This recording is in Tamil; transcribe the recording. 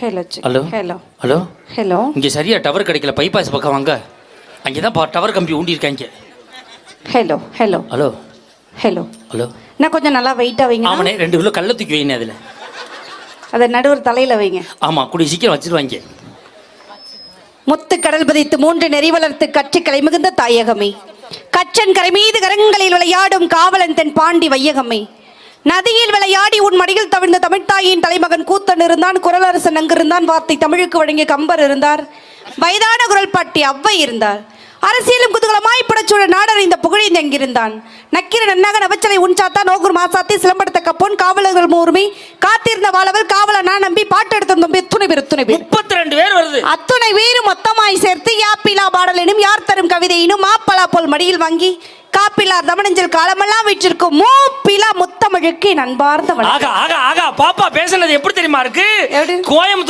Hello hello hello hello hello. இங்கே சரியா டவர் கிடைக்கல, பைபாஸ் பக்கம் வாங்க. அங்கே தான் டவர் கம்பி ஊண்டியிருக்காங்க. Hello hello hello hello. Hello. நான் கொஞ்சம் நல்லா வெயிட்டாக வைங்க. ஆமாண்ணே, 2 கிலோ கல்ல தூக்கி வைங்க அதில். அதை நடுவர் தலையில் வைங்க. ஆமாம், கூடிய சீக்கிரம் வச்சிருவாங்க. முத்து கடல் பதித்து 3 நெறி வளர்த்து கற்றுக்களை மிகுந்த தாயகமே, கச்சன் கரை மீது கரங்களில் விளையாடும் காவலன் தென் பாண்டி வையகமே, நதியில் விளையாடி உன் மடியில் தவிழ்ந்த தமிழ்த்தாயின் தலைமகன் கூத்தன் இருந்தான், குரலரசன் அங்கிருந்தான், வார்த்தை தமிழுக்கு வழங்கிய கம்பர் இருந்தார், வயதான குரல் பாட்டி அவ்வை இருந்தார், அரசியலும் குதூகலமாய் புடச்சூழ நாடறிந்த புகழிந்து எங்கிருந்தான், நக்கிர நன்னாக நவச்சலை உன்சாத்தா நோகுர் மாசாத்தி சிலம்படுத்த கப்போன் காவலர்கள் மூர்மி காத்திருந்த வாழவல் காவல நான் நம்பி பாட்டு எடுத்து தம்பி துணை பேர் 32 பேர் வருது. அத்துணை வீரும் மொத்தமாய் சேர்த்து யாப்பிலா பாடலினும் யார் தரும் கவிதையினும் மாப்பலா போல் மடியில் வாங்கி காப்பிலார் தமிழஞ்சல் காலமெல்லாம் வீற்றிருக்கும் மூப்பிலா முத்தமிழுக்கு நண்பார்ந்த பாப்பா பேசுனது எப்படி தெரியுமா இருக்கு? கோயம்புத்தூர்